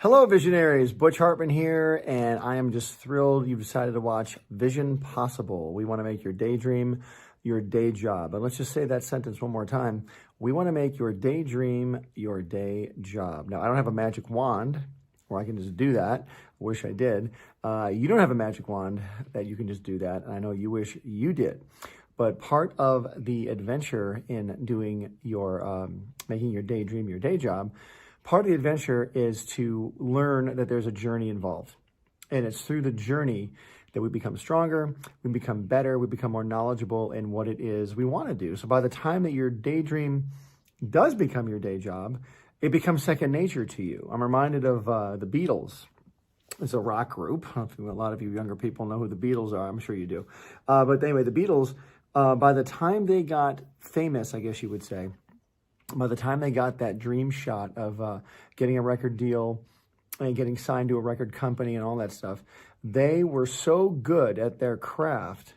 Hello, visionaries. Butch Hartman here, and I am just thrilled you've decided to watch Vision Possible. We want to make your daydream your day job. And let's just say that sentence one more time. We want to make your daydream your day job. Now, I don't have a magic wand where I can just do that. I wish I did. You don't have a magic wand that you can just do that. And I know you wish you did. But part of the adventure in doing your, making your daydream your day job, part of the adventure is to learn that there's a journey involved. And it's through the journey that we become stronger, we become better, we become more knowledgeable in what it is we want to do. So by the time that your daydream does become your day job, it becomes second nature to you. I'm reminded of the Beatles. It's a rock group. I don't know if a lot of you younger people know who the Beatles are. I'm sure you do. But anyway, the Beatles, by the time they got famous, I guess you would say, by the time they got that dream shot of getting a record deal and getting signed to a record company and all that stuff, they were so good at their craft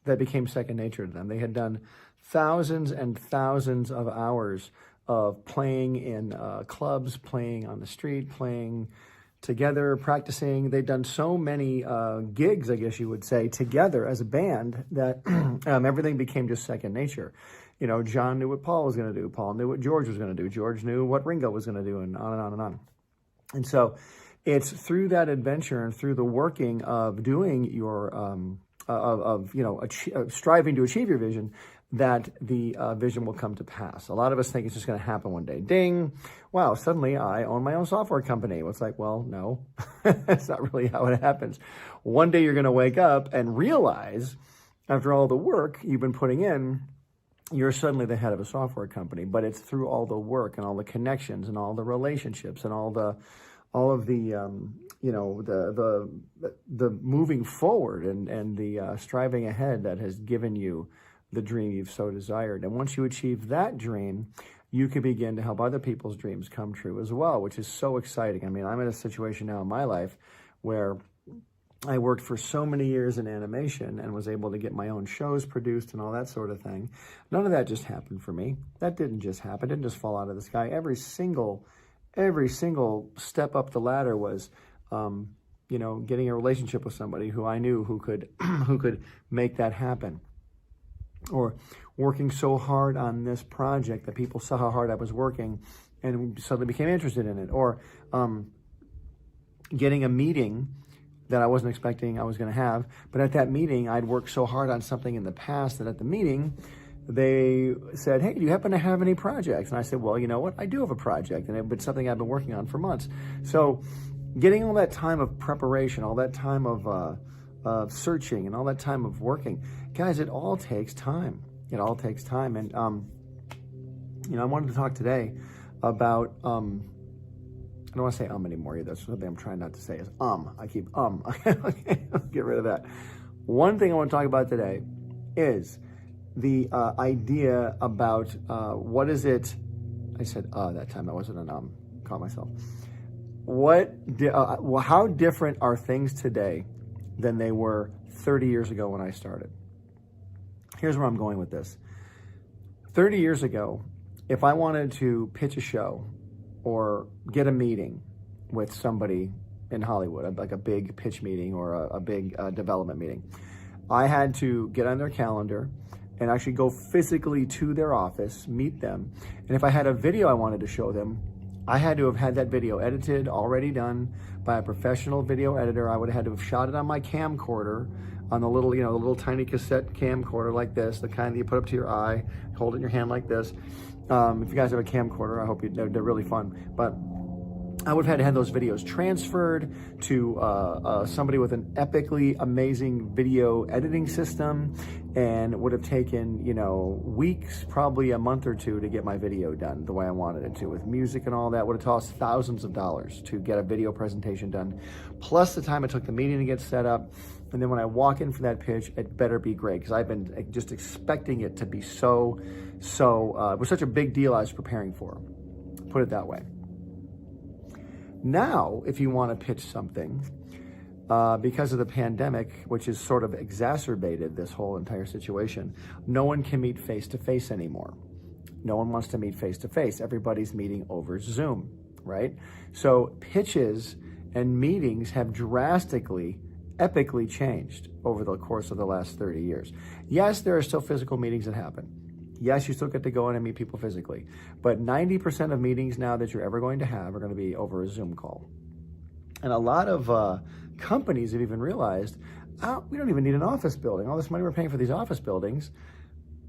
that became second nature to them. They had done thousands and thousands of hours of playing in clubs, playing on the street, playing together, practicing. They'd done so many gigs, I guess you would say, together as a band that everything became just second nature. You know, John knew what Paul was going to do. Paul knew what George was going to do. George knew what Ringo was going to do, and on and on and on. And so it's through that adventure and through the working of doing your, striving to achieve your vision, that the vision will come to pass. A lot of us think it's just going to happen one day. Ding! Wow, suddenly I own my own software company. It's like, well, no, that's not really how it happens. One day you're going to wake up and realize, after all the work you've been putting in, you're suddenly the head of a software company. But it's through all the work and all the connections and all the relationships and all of the moving forward and the striving ahead that has given you the dream you've so desired. And once you achieve that dream, you can begin to help other people's dreams come true as well, which is so exciting. I mean, I'm in a situation now in my life where I worked for so many years in animation and was able to get my own shows produced and all that sort of thing. None of that just happened for me. That didn't just happen. It didn't just fall out of the sky. Every single step up the ladder was, getting a relationship with somebody who I knew who could make that happen. Or working so hard on this project that people saw how hard I was working and suddenly became interested in it. Or getting a meeting that I wasn't expecting I was going to have. But at that meeting, I'd worked so hard on something in the past that at the meeting, they said, hey, do you happen to have any projects? And I said, well, you know what? I do have a project, and it's something I've been working on for months. So getting all that time of preparation, all that time of searching, and all that time of working, guys, it all takes time. It all takes time. And, I wanted to talk today about, I don't want to say anymore either. That's something I'm trying not to say is I keep Okay, get rid of that. One thing I want to talk about today is the idea about what is it? I said that time. That wasn't an caught myself. How different are things today than they were 30 years ago when I started? Here's where I'm going with this. 30 years ago, if I wanted to pitch a show or get a meeting with somebody in Hollywood, like a big pitch meeting or a big development meeting, I had to get on their calendar and actually go physically to their office, meet them. And if I had a video I wanted to show them, I had to have had that video edited, already done by a professional video editor. I would have had to have shot it on my camcorder, on the little, the little tiny cassette camcorder like this, the kind that you put up to your eye, hold it in your hand like this. If you guys have a camcorder, I hope they're really fun. But I would have had to have those videos transferred to somebody with an epically amazing video editing system, and would have taken, weeks, probably a month or two to get my video done the way I wanted it to, with music and all that. Would have cost thousands of dollars to get a video presentation done, plus the time it took the meeting to get set up. And then when I walk in for that pitch, it better be great, because I've been just expecting it to be it was such a big deal I was preparing for, put it that way. Now, if you want to pitch something, because of the pandemic, which has sort of exacerbated this whole entire situation, no one can meet face-to-face anymore. No one wants to meet face-to-face. Everybody's meeting over Zoom. right? So pitches and meetings have drastically, epically changed over the course of the last 30 years. Yes, there are still physical meetings that happen. Yes, you still get to go in and meet people physically, but 90% of meetings now that you're ever going to have are going to be over a Zoom call. And a lot of companies have even realized, we don't even need an office building. All this money we're paying for these office buildings,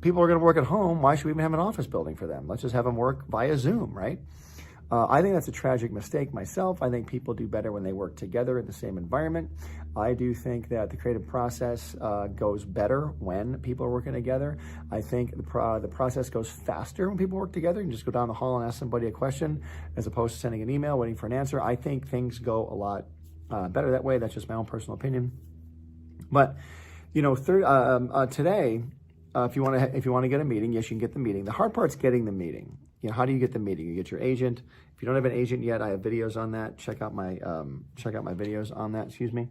people are going to work at home. Why should we even have an office building for them? Let's just have them work via Zoom, right? I think that's a tragic mistake myself. I think people do better when they work together in the same environment. I do think that the creative process goes better when people are working together. I think the process goes faster when people work together. You can just go down the hall and ask somebody a question as opposed to sending an email, waiting for an answer. I think things go a lot better that way. That's just my own personal opinion. But, you know, today, if you want to get a meeting, yes, you can get the meeting. The hard part's getting the meeting. You know, how do you get the meeting? You get your agent. If you don't have an agent yet, I have videos on that. Check out my videos on that. Excuse me.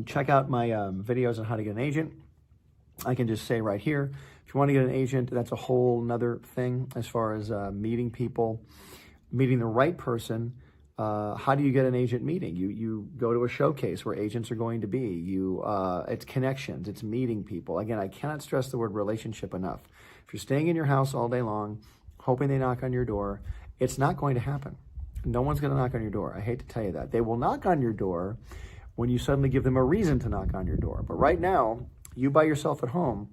Check out my videos on how to get an agent. I can just say right here, if you want to get an agent, that's a whole nother thing as far as meeting people, meeting the right person. How do you get an agent meeting? You go to a showcase where agents are going to be. It's connections, it's meeting people. Again, I cannot stress the word relationship enough. If you're staying in your house all day long, hoping they knock on your door, it's not going to happen. No one's going to knock on your door. I hate to tell you that. They will knock on your door when you suddenly give them a reason to knock on your door. But right now, you by yourself at home,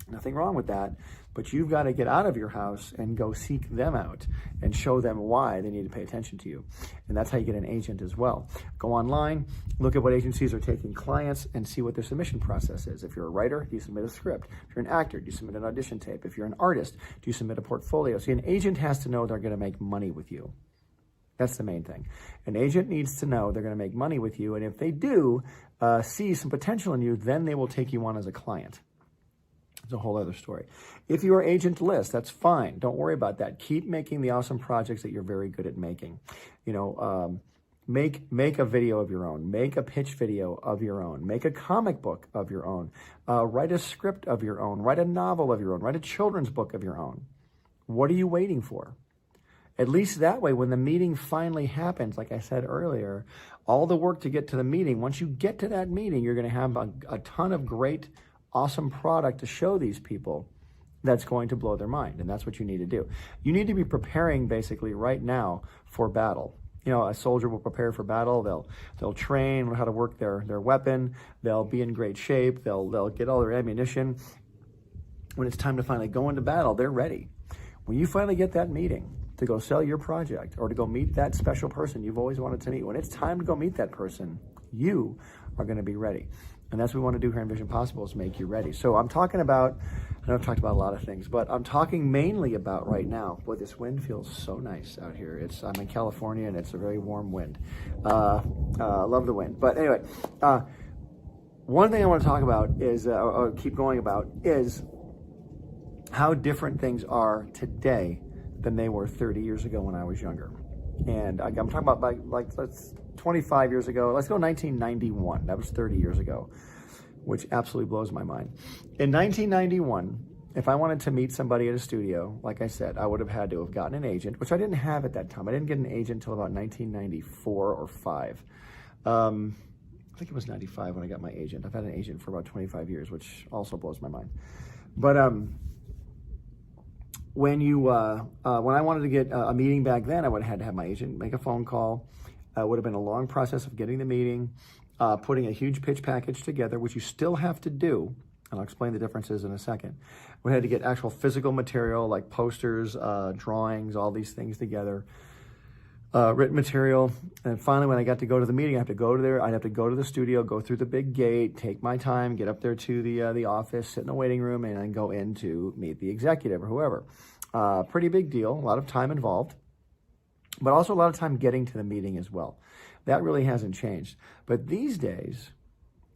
nothing wrong with that, but you've got to get out of your house and go seek them out and show them why they need to pay attention to you. And that's how you get an agent as well. Go online, look at what agencies are taking clients and see what their submission process is. If you're a writer, do you submit a script? If you're an actor, do you submit an audition tape? If you're an artist, do you submit a portfolio? See, an agent has to know they're going to make money with you. That's the main thing. An agent needs to know they're going to make money with you. And if they do see some potential in you, then they will take you on as a client. It's a whole other story. If you are agent list, that's fine. Don't worry about that. Keep making the awesome projects that you're very good at making. You know, make a video of your own. Make a pitch video of your own. Make a comic book of your own. Write a script of your own. Write a novel of your own. Write a children's book of your own. What are you waiting for? At least that way, when the meeting finally happens, like I said earlier, all the work to get to the meeting, once you get to that meeting, you're going to have a ton of great, awesome product to show these people that's going to blow their mind. And that's what you need to do. You need to be preparing basically right now for battle. You know, a soldier will prepare for battle. They'll train how to work their weapon. They'll be in great shape. They'll get all their ammunition. When it's time to finally go into battle, they're ready. When you finally get that meeting to go sell your project or to go meet that special person you've always wanted to meet, when it's time to go meet that person, you are going to be ready. And that's what we want to do here in Vision Possible, is make you ready. So I'm talking about, I know I've talked about a lot of things, but I'm talking mainly about right now, boy, this wind feels so nice out here. I'm in California and it's a very warm wind. Love the wind. But anyway, one thing I want to talk about is, or keep going about, is how different things are today than they were 30 years ago when I was younger. And I'm talking about like let's 25 years ago. Let's go 1991. That was 30 years ago, which absolutely blows my mind. In 1991, if I wanted to meet somebody at a studio, like I said, I would have had to have gotten an agent, which I didn't have at that time. I didn't get an agent until about 1994 or 5. I think it was 95 when I got my agent. I've had an agent for about 25 years, which also blows my mind. But when I wanted to get a meeting back then, I would have had to have my agent make a phone call. It would have been a long process of getting the meeting, putting a huge pitch package together, which you still have to do, and I'll explain the differences in a second. We had to get actual physical material like posters, drawings, all these things together, written material. And finally, when I got to go to the meeting, I'd have to go to the studio, go through the big gate, take my time, get up there to the office, sit in the waiting room, and then go in to meet the executive or whoever. Pretty big deal, a lot of time involved, but also a lot of time getting to the meeting as well. That really hasn't changed. But these days,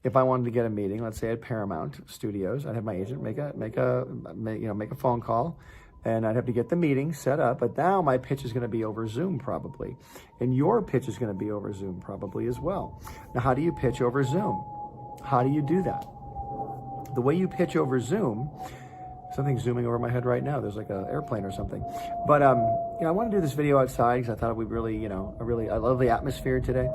if I wanted to get a meeting, let's say at Paramount Studios, I'd have my agent make a phone call, and I'd have to get the meeting set up. But now my pitch is going to be over Zoom probably, and your pitch is going to be over Zoom probably as well. Now, how do you pitch over Zoom? How do you do that? The way you pitch over Zoom, Something's zooming over my head right now. There's like an airplane or something. But, you know, I want to do this video outside because I thought it would really, you know, I love the atmosphere today.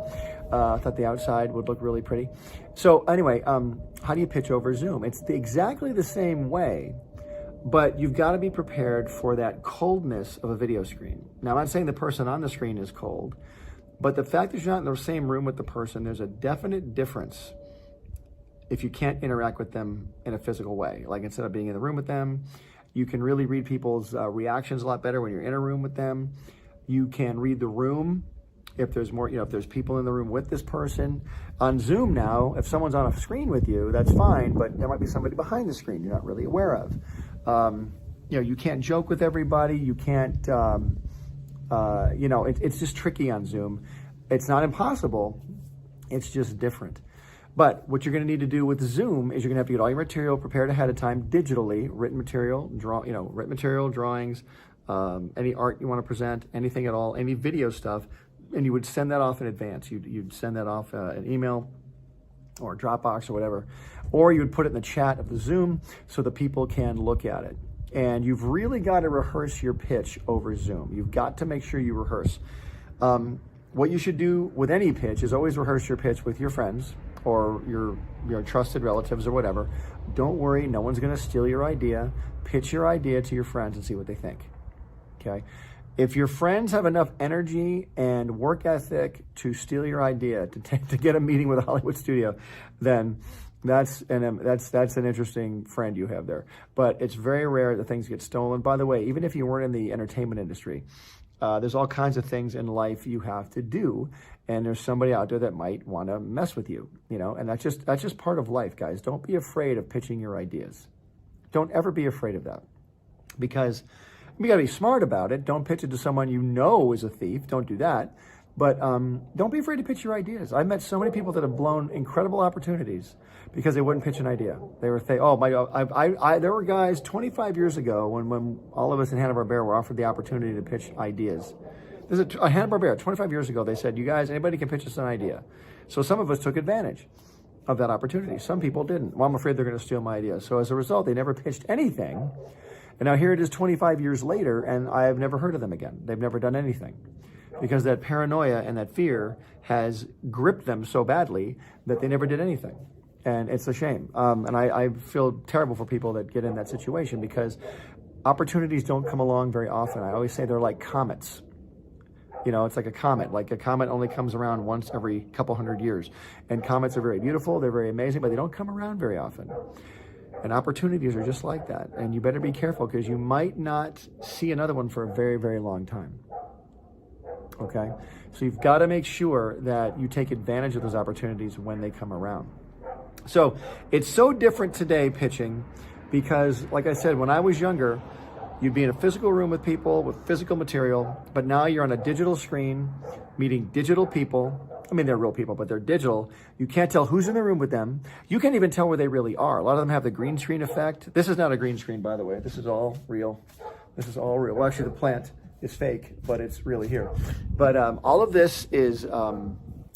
I thought the outside would look really pretty. So anyway, how do you pitch over Zoom? It's exactly the same way, but you've got to be prepared for that coldness of a video screen. Now, I'm not saying the person on the screen is cold, but the fact that you're not in the same room with the person, there's a definite difference if you can't interact with them in a physical way. Like instead of being in the room with them, you can really read people's reactions a lot better when you're in a room with them. You can read the room if there's more, you know, if there's people in the room with this person. On Zoom now, if someone's on a screen with you, that's fine, but there might be somebody behind the screen you're not really aware of. You know, you can't joke with everybody. You can't, you know, it's just tricky on Zoom. It's not impossible. It's just different. But what you're going to need to do with Zoom is you're going to have to get all your material prepared ahead of time digitally, written material, written material, drawings, any art you want to present, anything at all, any video stuff, and you would send that off in advance. You'd send that off an email or Dropbox or whatever, or you would put it in the chat of the Zoom so that people can look at it. And you've really got to rehearse your pitch over Zoom. You've got to make sure you rehearse. What you should do with any pitch is always rehearse your pitch with your friends or your trusted relatives or whatever. Don't worry, no one's going to steal your idea. Pitch your idea to your friends and see what they think. Okay? If your friends have enough energy and work ethic to steal your idea, to get a meeting with a Hollywood studio, then that's an interesting friend you have there. But it's very rare that things get stolen. By the way, even if you weren't in the entertainment industry, there's all kinds of things in life you have to do, and there's somebody out there that might want to mess with you, you know, and that's just part of life, guys. Don't be afraid of pitching your ideas. Don't ever be afraid of that, because you got to be smart about it. Don't pitch it to someone you know is a thief. Don't do that. But don't be afraid to pitch your ideas. I've met so many people that have blown incredible opportunities because they wouldn't pitch an idea. They were saying, "Oh my God!" There were guys 25 years ago when all of us in Hanna-Barbera were offered the opportunity to pitch ideas. There's a Hanna-Barbera 25 years ago. They said, "You guys, anybody can pitch us an idea." So some of us took advantage of that opportunity. Some people didn't. Well, I'm afraid they're going to steal my idea. So as a result, they never pitched anything. And now here it is 25 years later, and I have never heard of them again. They've never done anything because that paranoia and that fear has gripped them so badly that they never did anything. And it's a shame. And I feel terrible for people that get in that situation because opportunities don't come along very often. I always say they're like comets. You know, it's like a comet. Like a comet only comes around once every couple hundred years. And comets are very beautiful, they're very amazing, but they don't come around very often. And opportunities are just like that. And you better be careful because you might not see another one for a very, very long time. Okay? So you've got to make sure that you take advantage of those opportunities when they come around. So it's so different today pitching because, like I said, when I was younger, you'd be in a physical room with people with physical material, but now you're on a digital screen meeting digital people. I mean, they're real people, but they're digital. You can't tell who's in the room with them. You can't even tell where they really are. A lot of them have the green screen effect. This is not a green screen, by the way. This is all real. This is all real. Well, actually, the plant is fake, but it's really here. But all of this is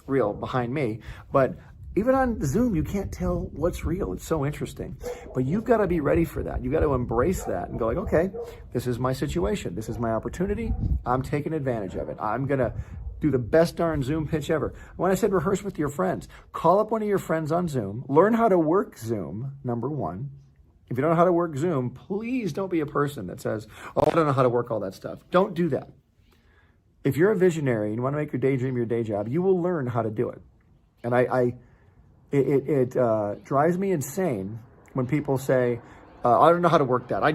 real behind me. But even on Zoom, you can't tell what's real. It's so interesting. But you've got to be ready for that. You've got to embrace that and go like, okay, this is my situation. This is my opportunity. I'm taking advantage of it. I'm going to do the best darn Zoom pitch ever. When I said rehearse with your friends, call up one of your friends on Zoom. Learn how to work Zoom, number one. If you don't know how to work Zoom, please don't be a person that says, oh, I don't know how to work all that stuff. Don't do that. If you're a visionary and you want to make your daydream your day job, you will learn how to do it. And it drives me insane when people say, I don't know how to work that. I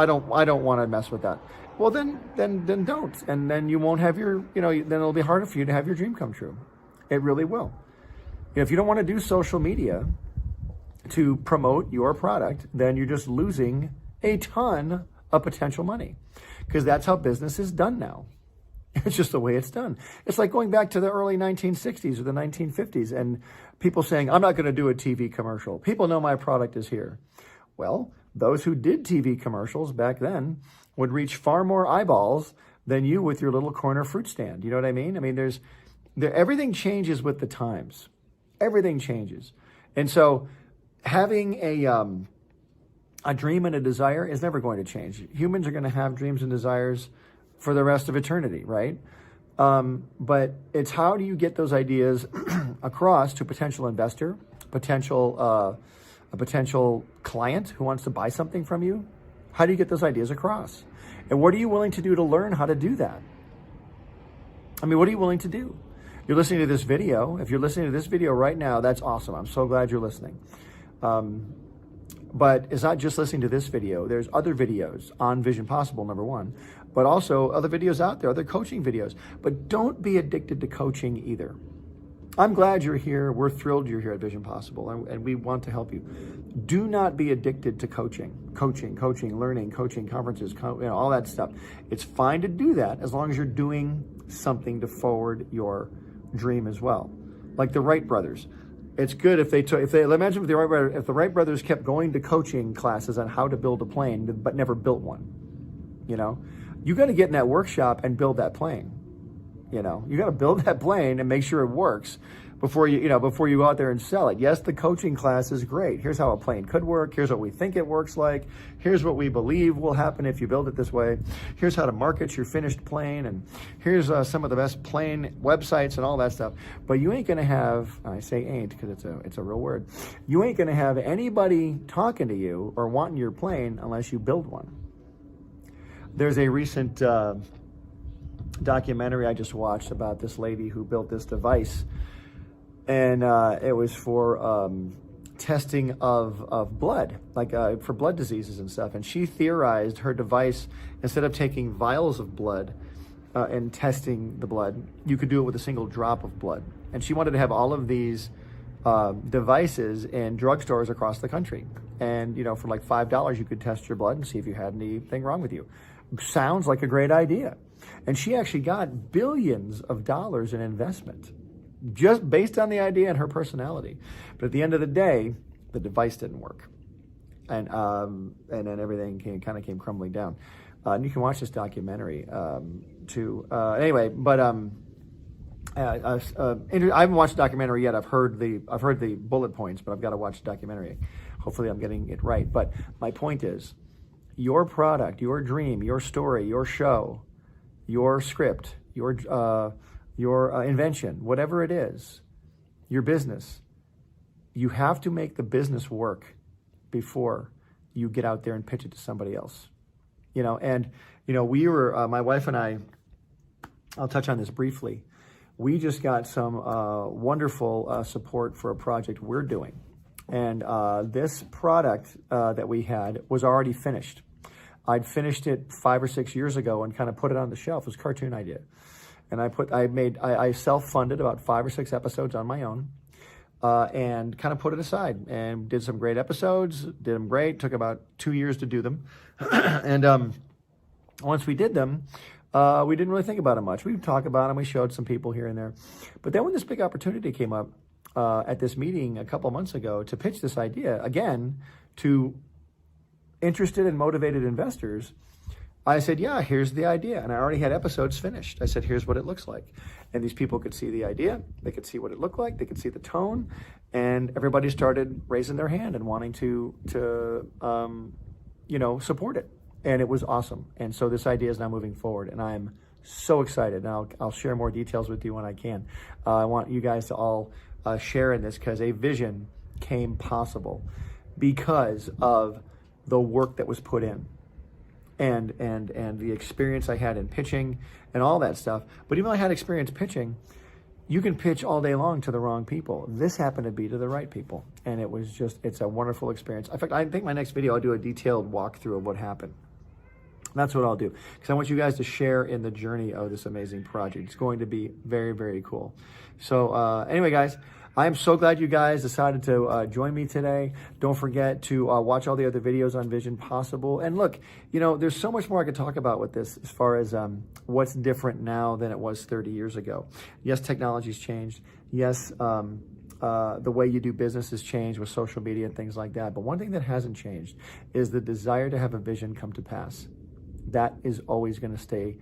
don't want to mess with that. Well, then don't. And then you won't have your, then it'll be harder for you to have your dream come true. It really will. If you don't want to do social media to promote your product, then you're just losing a ton of potential money because that's how business is done now. It's just the way it's done. It's like going back to the early 1960s or the 1950s and people saying, I'm not going to do a TV commercial. People know my product is here. Well, those who did TV commercials back then would reach far more eyeballs than you with your little corner fruit stand. You know what I mean? I mean, everything changes with the times. Everything changes. And so having A dream and a desire is never going to change. Humans are going to have dreams and desires for the rest of eternity, right? But it's how do you get those ideas across to a potential investor, a potential client who wants to buy something from you? How do you get those ideas across? And what are you willing to do to learn how to do that? I mean, what are you willing to do? You're listening to this video. If you're listening to this video right now, that's awesome. I'm so glad you're listening. But it's not just listening to this video. There's other videos on Vision Possible, number one, but also other videos out there, other coaching videos. But don't be addicted to coaching either. I'm glad you're here. We're thrilled you're here at Vision Possible, and we want to help you. Do not be addicted to coaching, learning, coaching, conferences, all that stuff. It's fine to do that as long as you're doing something to forward your dream as well. Like the Wright brothers. It's good if imagine if the Wright brothers kept going to coaching classes on how to build a plane, but never built one. You got to get in that workshop and build that plane. You got to build that plane and make sure it works before you go out there and sell it. Yes, the coaching class is great. Here's how a plane could work. Here's what we think it works like. Here's what we believe will happen if you build it this way. Here's how to market your finished plane. And here's some of the best plane websites and all that stuff. But you ain't going to have, I say ain't because it's a real word. You ain't going to have anybody talking to you or wanting your plane unless you build one. There's a recent documentary I just watched about this lady who built this device, and it was for testing of blood, like for blood diseases and stuff. And she theorized her device, instead of taking vials of blood and testing the blood, you could do it with a single drop of blood. And she wanted to have all of these devices in drugstores across the country. And for like $5, you could test your blood and see if you had anything wrong with you. Sounds like a great idea. And she actually got billions of dollars in investment just based on the idea and her personality. But at the end of the day, the device didn't work. And then everything came crumbling down. And you can watch this documentary too. Anyway, but I haven't watched the documentary yet. I've heard the bullet points, but I've got to watch the documentary. Hopefully I'm getting it right. But my point is, your product, your dream, your story, your show, your script, your invention, whatever it is, your business, you have to make the business work before you get out there and pitch it to somebody else. We were, my wife and I'll touch on this briefly. We just got some wonderful support for a project we're doing. And this product that we had was already finished. I'd finished it 5 or 6 years ago and kind of put it on the shelf. It was a cartoon idea. And I self-funded about 5 or 6 episodes on my own and kind of put it aside and did some great episodes, did them great, took about 2 years to do them. And once we did them, we didn't really think about it much. We'd talk about them, we showed some people here and there. But then when this big opportunity came up at this meeting a couple months ago to pitch this idea, again, to interested and motivated investors, I said, yeah, here's the idea. And I already had episodes finished. I said, here's what it looks like. And these people could see the idea. They could see what it looked like. They could see the tone. And everybody started raising their hand and wanting to support it. And it was awesome. And so this idea is now moving forward. And I'm so excited. And I'll share more details with you when I can. I want you guys to all share in this, because a vision came possible because of the work that was put in. And the experience I had in pitching and all that stuff. But even though I had experience pitching, you can pitch all day long to the wrong people. This happened to be to the right people. And it's a wonderful experience. In fact, I think my next video, I'll do a detailed walkthrough of what happened. That's what I'll do, because I want you guys to share in the journey of this amazing project. It's going to be very, very cool. So anyway, guys, I am so glad you guys decided to join me today. Don't forget to watch all the other videos on Vision Possible. And look, there's so much more I could talk about with this as far as what's different now than it was 30 years ago. Yes, technology's changed. Yes, the way you do business has changed with social media and things like that. But one thing that hasn't changed is the desire to have a vision come to pass. That is always going to stay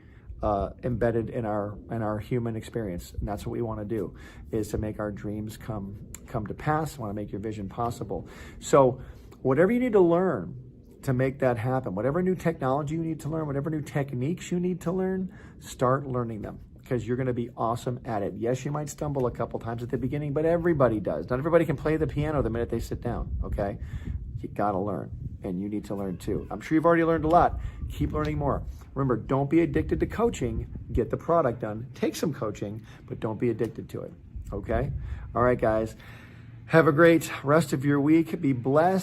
embedded in our human experience, and that's what we want to do, is to make our dreams come to pass. We want to make your vision possible. So whatever you need to learn to make that happen. Whatever new technology you need to learn, whatever new techniques you need to learn, start learning them, because you're going to be awesome at it. Yes, you might stumble a couple times at the beginning, but everybody does. Not everybody can play the piano the minute they sit down, okay? You got to learn, and you need to learn too. I'm sure you've already learned a lot. Keep learning more. Remember, don't be addicted to coaching. Get the product done. Take some coaching, but don't be addicted to it, okay? All right, guys. Have a great rest of your week. Be blessed.